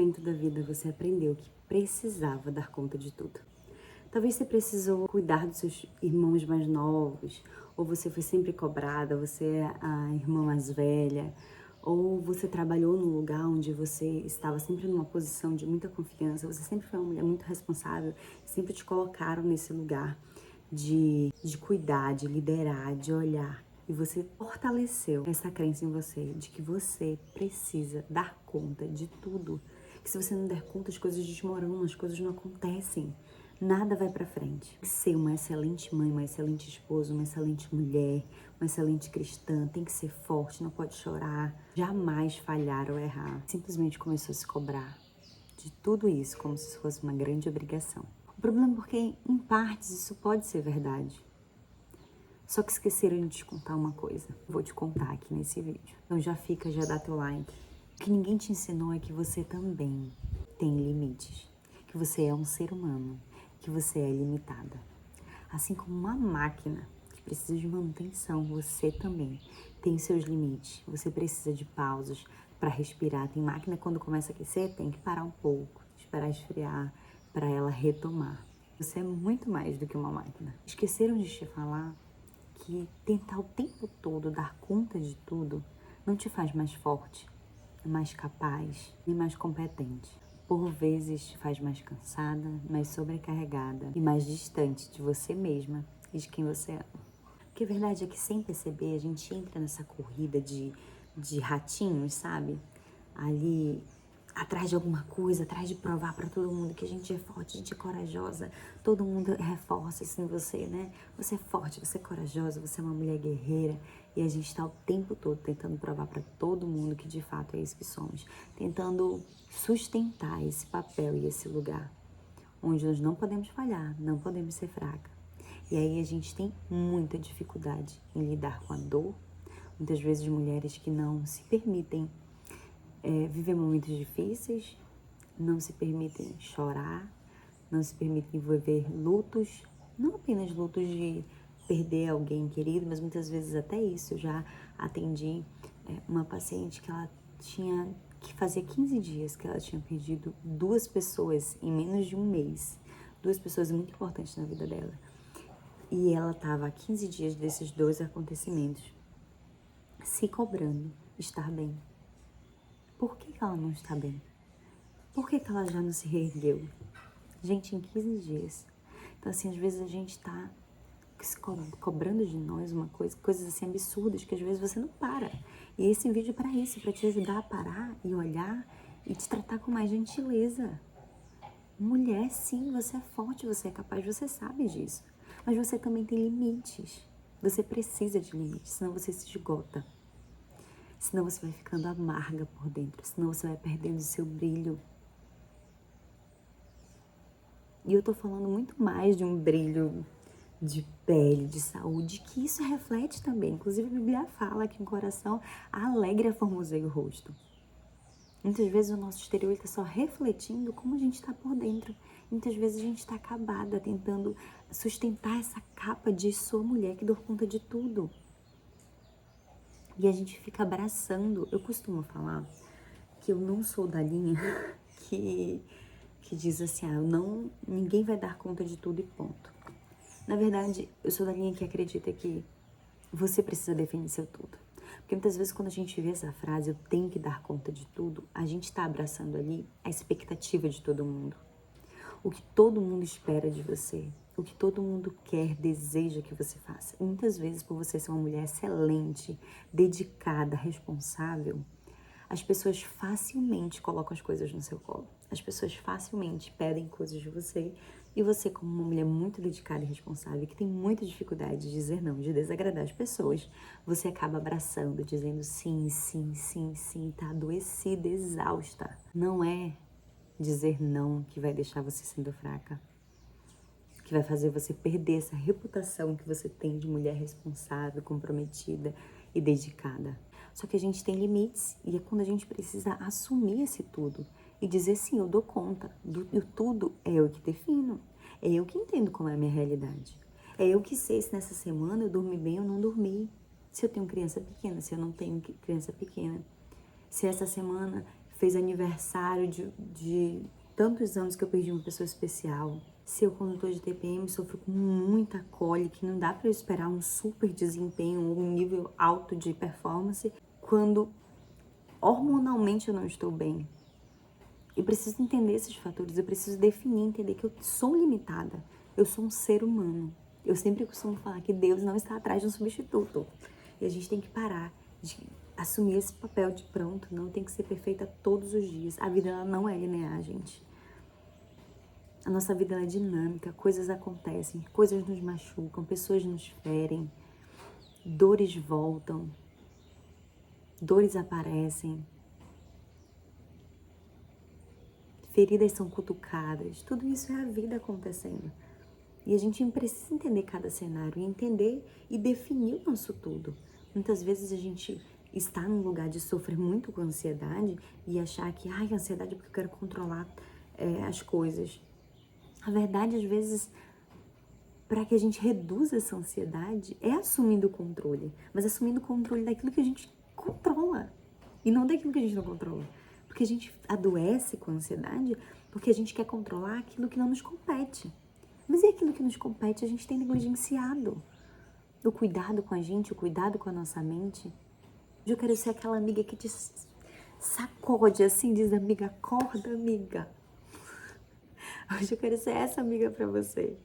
momento da vida você aprendeu que precisava dar conta de tudo? Talvez você precisou cuidar dos seus irmãos mais novos, ou você foi sempre cobrada, você é a irmã mais velha, ou você trabalhou num lugar onde você estava sempre numa posição de muita confiança, você sempre foi uma mulher muito responsável, sempre te colocaram nesse lugar de cuidar, de liderar, de olhar. E você fortaleceu essa crença em você, de que você precisa dar conta de tudo. Que se você não der conta, as coisas desmoronam, as coisas não acontecem. Nada vai pra frente. Tem que ser uma excelente mãe, uma excelente esposa, uma excelente mulher, uma excelente cristã. Tem que ser forte, não pode chorar. Jamais falhar ou errar. Simplesmente começou a se cobrar de tudo isso, como se fosse uma grande obrigação. O problema é porque, em partes, isso pode ser verdade. Só que esqueceram de te contar uma coisa. Vou te contar aqui nesse vídeo. Então já fica, já dá teu like. O que ninguém te ensinou é que você também tem limites. Que você é um ser humano. Que você é limitada. Assim como uma máquina que precisa de manutenção, você também tem seus limites. Você precisa de pausas para respirar. Tem máquina, quando começa a aquecer, tem que parar um pouco, esperar esfriar, para ela retomar. Você é muito mais do que uma máquina. Esqueceram de te falar que tentar o tempo todo dar conta de tudo não te faz mais forte, mais capaz e mais competente. Por vezes te faz mais cansada, mais sobrecarregada e mais distante de você mesma e de quem você ama. Porque a verdade é que, sem perceber, a gente entra nessa corrida de ratinhos, sabe? Ali atrás de alguma coisa, atrás de provar para todo mundo que a gente é forte, a gente é corajosa. Todo mundo reforça isso em você, né? Você é forte, você é corajosa, você é uma mulher guerreira. E a gente está o tempo todo tentando provar para todo mundo que de fato é isso que somos. Tentando sustentar esse papel e esse lugar, onde nós não podemos falhar, não podemos ser fraca. E aí a gente tem muita dificuldade em lidar com a dor. Muitas vezes mulheres que não se permitem viver momentos difíceis, não se permitem chorar, não se permitem viver lutos, não apenas lutos de perder alguém querido, mas muitas vezes até isso. Eu já atendi uma paciente que ela tinha, que fazia 15 dias que ela tinha perdido 2 pessoas em menos de um mês, 2 pessoas muito importantes na vida dela. E ela estava há 15 dias desses 2 acontecimentos, se cobrando estar bem. Por que ela não está bem? Por que ela já não se reergueu? Gente, em 15 dias. Então, assim, às vezes a gente tá se cobrando de nós uma coisa, coisas assim absurdas que às vezes você não para. E esse vídeo é para isso, para te ajudar a parar e olhar e te tratar com mais gentileza. Mulher, sim, você é forte, você é capaz, você sabe disso. Mas você também tem limites. Você precisa de limites, senão você se esgota. Senão você vai ficando amarga por dentro, senão você vai perdendo o seu brilho. E eu tô falando muito mais de um brilho de pele, de saúde, que isso reflete também. Inclusive a Bíblia fala que um coração alegre formoseia o rosto. Muitas vezes o nosso exterior está só refletindo como a gente está por dentro. Muitas vezes a gente está acabada, tentando sustentar essa capa de sou mulher que dou conta de tudo. E a gente fica abraçando. Eu costumo falar que eu não sou da linha que diz assim, ninguém vai dar conta de tudo e ponto. Na verdade, eu sou da linha que acredita que você precisa definir seu tudo. Porque muitas vezes quando a gente vê essa frase, eu tenho que dar conta de tudo, a gente está abraçando ali a expectativa de todo mundo. O que todo mundo espera de você, o que todo mundo quer, deseja que você faça. E muitas vezes, por você ser uma mulher excelente, dedicada, responsável, as pessoas facilmente colocam as coisas no seu colo. As pessoas facilmente pedem coisas de você e você, como uma mulher muito dedicada e responsável, que tem muita dificuldade de dizer não, de desagradar as pessoas, você acaba abraçando, dizendo sim, sim, sim, sim, tá adoecida, exausta. Não é dizer não que vai deixar você sendo fraca, que vai fazer você perder essa reputação que você tem de mulher responsável, comprometida e dedicada. Só que a gente tem limites e é quando a gente precisa assumir esse tudo e dizer sim, eu dou conta. E o tudo é eu que defino, é eu que entendo como é a minha realidade. É eu que sei se nessa semana eu dormi bem ou não dormi. Se eu tenho criança pequena, se eu não tenho criança pequena. Se essa semana fez aniversário de tantos anos que eu perdi uma pessoa especial. Se eu, condutor de TPM, sofro com muita cólica, que não dá para eu esperar um super desempenho ou um nível alto de performance quando hormonalmente eu não estou bem. Eu preciso entender esses fatores, eu preciso definir, entender que eu sou limitada, eu sou um ser humano. Eu sempre costumo falar que Deus não está atrás de um substituto. E a gente tem que parar de assumir esse papel de pronto, não tem que ser perfeita todos os dias. A vida ela não é linear, gente. A nossa vida ela é dinâmica, coisas acontecem, coisas nos machucam, pessoas nos ferem, dores voltam, dores aparecem, feridas são cutucadas, tudo isso é a vida acontecendo. E a gente precisa entender cada cenário, entender e definir o nosso tudo. Muitas vezes a gente está num lugar de sofrer muito com ansiedade e achar que, a ansiedade é porque eu quero controlar as coisas. A verdade, às vezes, para que a gente reduza essa ansiedade, é assumindo o controle. Mas assumindo o controle daquilo que a gente controla. E não daquilo que a gente não controla. Porque a gente adoece com a ansiedade porque a gente quer controlar aquilo que não nos compete. Mas e aquilo que nos compete a gente tem negligenciado? O cuidado com a gente, o cuidado com a nossa mente. Eu quero ser aquela amiga que te sacode assim, diz, amiga, acorda, amiga. Hoje eu quero ser essa amiga pra você.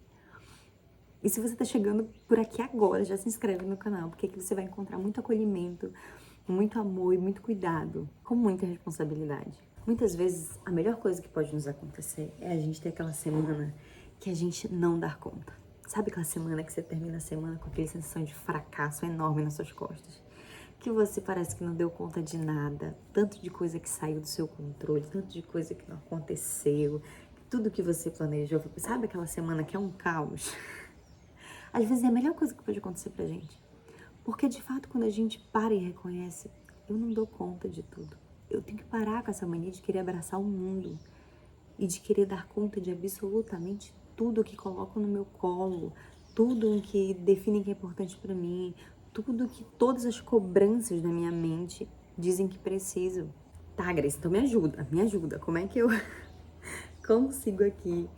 E se você tá chegando por aqui agora, já se inscreve no canal, porque aqui você vai encontrar muito acolhimento, muito amor e muito cuidado, com muita responsabilidade. Muitas vezes, a melhor coisa que pode nos acontecer é a gente ter aquela semana que a gente não dá conta. Sabe aquela semana que você termina a semana com aquela sensação de fracasso enorme nas suas costas? Que você parece que não deu conta de nada, tanto de coisa que saiu do seu controle, tanto de coisa que não aconteceu, tudo que você planejou. Sabe aquela semana que é um caos? Às vezes é a melhor coisa que pode acontecer pra gente. Porque, de fato, quando a gente para e reconhece, eu não dou conta de tudo. Eu tenho que parar com essa mania de querer abraçar o mundo e de querer dar conta de absolutamente tudo que coloco no meu colo, tudo que define que é importante pra mim, tudo que todas as cobranças da minha mente dizem que preciso. Tá, Grace, então me ajuda. Como é que eu consigo aqui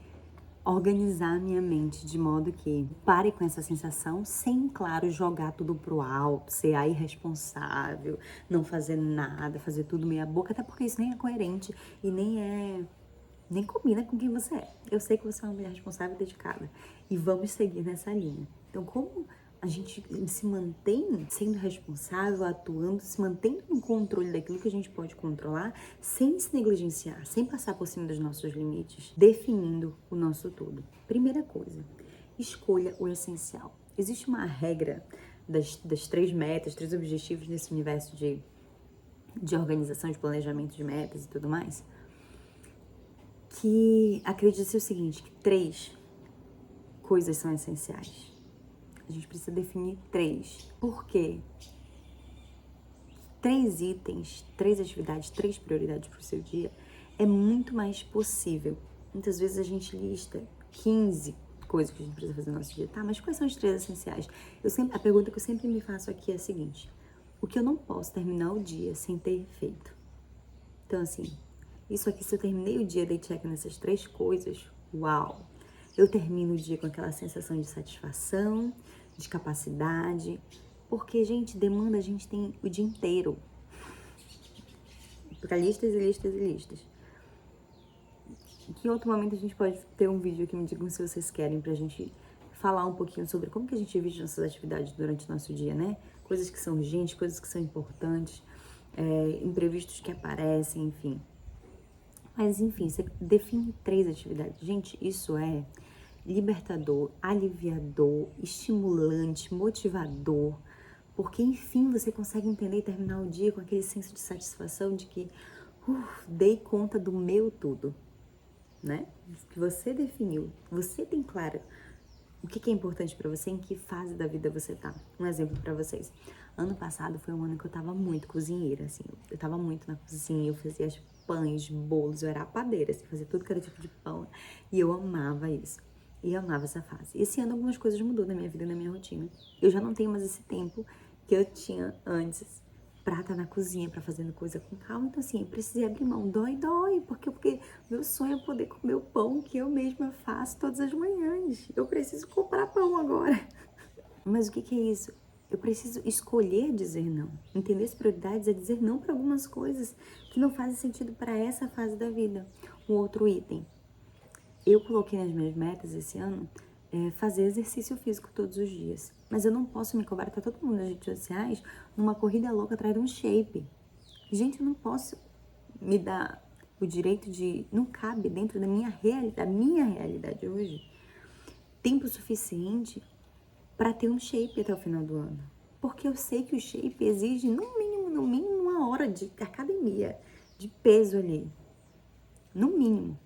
organizar a minha mente de modo que pare com essa sensação sem, claro, jogar tudo pro alto, ser a irresponsável, não fazer nada, fazer tudo meia boca, até porque isso nem é coerente e nem combina com quem você é. Eu sei que você é uma mulher responsável e dedicada e vamos seguir nessa linha. Então, como a gente se mantém sendo responsável, atuando, se mantendo no controle daquilo que a gente pode controlar, sem se negligenciar, sem passar por cima dos nossos limites, definindo o nosso todo. Primeira coisa, escolha o essencial. Existe uma regra das 3 metas, 3 objetivos nesse universo de organização, de planejamento de metas e tudo mais, que acredita-se o seguinte, que 3 coisas são essenciais. A gente precisa definir 3. Por quê? 3 itens, 3 atividades, 3 prioridades para o seu dia é muito mais possível. Muitas vezes a gente lista 15 coisas que a gente precisa fazer no nosso dia. Tá, mas quais são as 3 essenciais? A pergunta que eu sempre me faço aqui é a seguinte. O que eu não posso terminar o dia sem ter feito? Então, assim, isso aqui, se eu terminei o dia, dei check nessas 3 coisas, uau! Eu termino o dia com aquela sensação de satisfação, de capacidade, porque, gente, demanda a gente tem o dia inteiro. Para listas e listas e listas. Que em outro momento a gente pode ter um vídeo que me digam se vocês querem, pra gente falar um pouquinho sobre como que a gente divide nossas atividades durante o nosso dia, né? Coisas que são urgentes, coisas que são importantes, imprevistos que aparecem, enfim. Mas, enfim, você define 3 atividades. Gente, isso é libertador, aliviador, estimulante, motivador, porque, enfim, você consegue entender e terminar o dia com aquele senso de satisfação de que dei conta do meu tudo, né? Que você definiu, você tem claro o que é importante pra você, em que fase da vida você tá. Um exemplo pra vocês. Ano passado foi um ano que eu tava muito cozinheira, assim. Eu tava muito na cozinha, eu fazia pães, bolos, eu era a padeira, assim, fazia tudo que era tipo de pão. E eu amava isso. E eu amava essa fase. Esse ano algumas coisas mudou na minha vida, na minha rotina. Eu já não tenho mais esse tempo que eu tinha antes prata na cozinha pra fazendo coisa com calma. Então assim, eu precisei abrir mão. Dói, porque meu sonho é poder comer o pão que eu mesma faço todas as manhãs. Eu preciso comprar pão agora. Mas o que é isso? Eu preciso escolher dizer não. Entender as prioridades é dizer não para algumas coisas que não fazem sentido para essa fase da vida. Um outro item. Eu coloquei nas minhas metas esse ano fazer exercício físico todos os dias. Mas eu não posso me cobrar, tá todo mundo nas redes sociais, numa corrida louca atrás de um shape. Gente, eu não posso me dar o direito de... Não cabe dentro da minha realidade hoje tempo suficiente para ter um shape até o final do ano. Porque eu sei que o shape exige, no mínimo, uma hora de academia, de peso ali. No mínimo.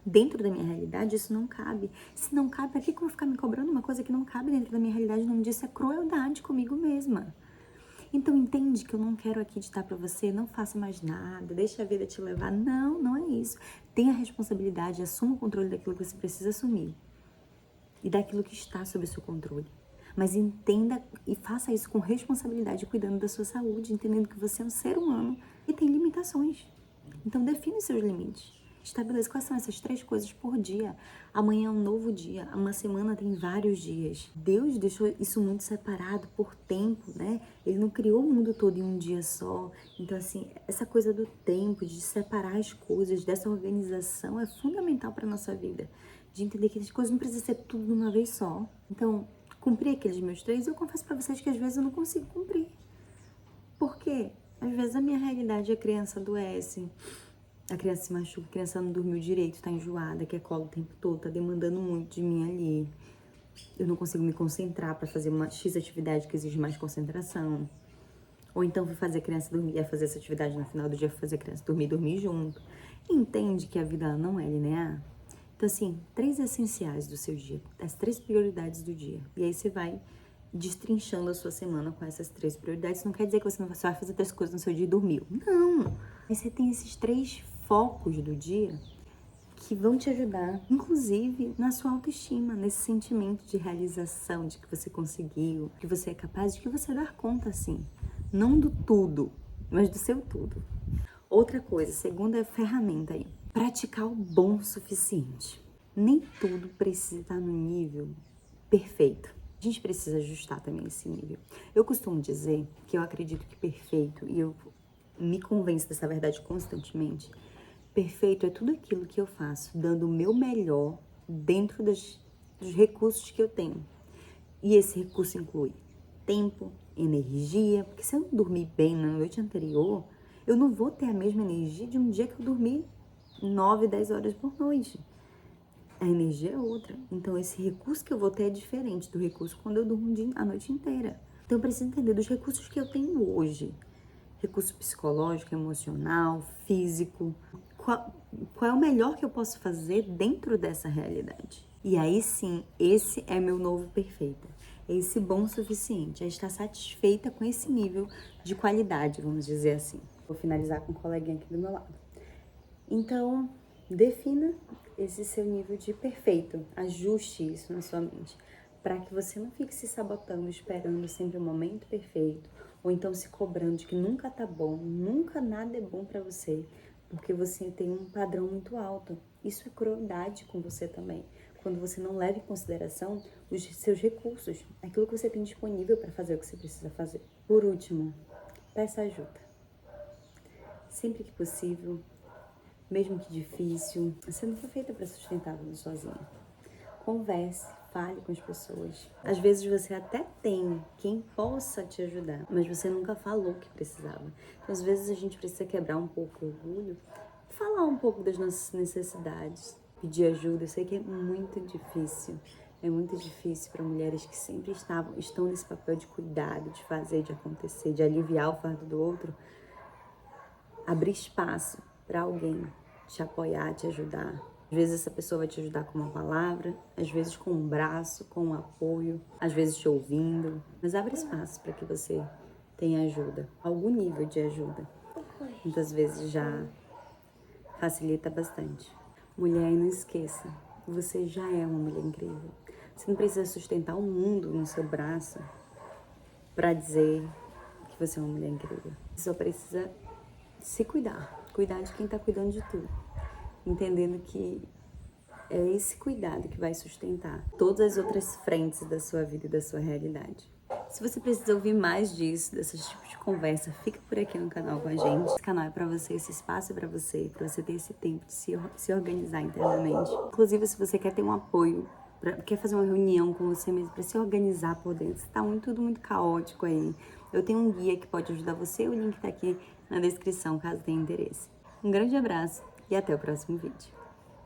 Dentro da minha realidade, isso não cabe. Se não cabe, pra que eu vou ficar me cobrando uma coisa que não cabe dentro da minha realidade? O nome disso é crueldade comigo mesma. Então, entende que eu não quero aqui ditar pra você, não faça mais nada, deixa a vida te levar. Não, não é isso. Tenha responsabilidade, assuma o controle daquilo que você precisa assumir. E daquilo que está sob o seu controle. Mas entenda e faça isso com responsabilidade, cuidando da sua saúde, entendendo que você é um ser humano e tem limitações. Então, define os seus limites. Estabeleça quais são essas 3 coisas por dia. Amanhã é um novo dia, uma semana tem vários dias. Deus deixou isso muito separado por tempo, né? Ele não criou o mundo todo em um dia só. Então, assim, essa coisa do tempo, de separar as coisas, dessa organização é fundamental para a nossa vida. De entender que as coisas não precisam ser tudo de uma vez só. Então, cumprir aqueles meus 3, eu confesso para vocês que às vezes eu não consigo cumprir. Por quê? Às vezes a minha realidade, a criança adoece, a criança se machuca, a criança não dormiu direito, tá enjoada, quer cola o tempo todo, tá demandando muito de mim ali. Eu não consigo me concentrar para fazer uma X atividade que exige mais concentração. Ou então fui fazer a criança dormir, ia fazer essa atividade no final do dia, fazer a criança dormir junto. Entende que a vida não é linear? Então, assim, 3 essenciais do seu dia, as 3 prioridades do dia. E aí você vai destrinchando a sua semana com essas 3 prioridades. Não quer dizer que você não vai fazer 3 coisas no seu dia e dormiu. Não! Mas você tem esses 3 focos do dia que vão te ajudar, inclusive na sua autoestima, nesse sentimento de realização, de que você conseguiu, que você é capaz, de que você dar conta, assim. Não do tudo, mas do seu tudo. Outra coisa, segunda ferramenta aí, praticar o bom o suficiente. Nem tudo precisa estar no nível perfeito. A gente precisa ajustar também esse nível. Eu costumo dizer que eu acredito que perfeito, e eu me convenço dessa verdade constantemente, perfeito é tudo aquilo que eu faço, dando o meu melhor dentro dos recursos que eu tenho. E esse recurso inclui tempo, energia, porque se eu não dormir bem na noite anterior, eu não vou ter a mesma energia de um dia que eu dormi 9, 10 horas por noite. A energia é outra. Então, esse recurso que eu vou ter é diferente do recurso quando eu durmo a noite inteira. Então, eu preciso entender dos recursos que eu tenho hoje. Recurso psicológico, emocional, físico. Qual é o melhor que eu posso fazer dentro dessa realidade? E aí sim, esse é meu novo perfeito. Esse bom o suficiente. É estar satisfeita com esse nível de qualidade, vamos dizer assim. Vou finalizar com um coleguinha aqui do meu lado. Então, defina esse seu nível de perfeito. Ajuste isso na sua mente. Para que você não fique se sabotando, esperando sempre o momento perfeito. Ou então se cobrando de que nunca tá bom, nunca nada é bom para você. Porque você tem um padrão muito alto. Isso é crueldade com você também. Quando você não leva em consideração os seus recursos. Aquilo que você tem disponível para fazer o que você precisa fazer. Por último, peça ajuda. Sempre que possível, mesmo que difícil, você não foi feita para sustentar tudo sozinha. Converse, fale com as pessoas. Às vezes você até tem quem possa te ajudar, mas você nunca falou que precisava. Então, às vezes a gente precisa quebrar um pouco o orgulho, falar um pouco das nossas necessidades, pedir ajuda. Eu sei que é muito difícil. É muito difícil para mulheres que sempre estão nesse papel de cuidado, de fazer, de acontecer, de aliviar o fardo do outro, abrir espaço para alguém te apoiar, te ajudar. Às vezes essa pessoa vai te ajudar com uma palavra, às vezes com um braço, com um apoio, às vezes te ouvindo. Mas abre espaço para que você tenha ajuda, algum nível de ajuda. Muitas vezes já facilita bastante. Mulher, não esqueça, você já é uma mulher incrível. Você não precisa sustentar o mundo no seu braço para dizer que você é uma mulher incrível. Você só precisa se cuidar de quem tá cuidando de tudo. Entendendo que é esse cuidado que vai sustentar todas as outras frentes da sua vida e da sua realidade. Se você precisa ouvir mais disso, desses tipos de conversa, fica por aqui no canal com a gente. Esse canal é pra você, esse espaço é pra você ter esse tempo de se organizar internamente. Inclusive, se você quer ter um apoio, quer fazer uma reunião com você mesmo pra se organizar por dentro, tá tudo muito caótico aí. Eu tenho um guia que pode ajudar você, o link tá aqui na descrição, caso tenha interesse. Um grande abraço e até o próximo vídeo.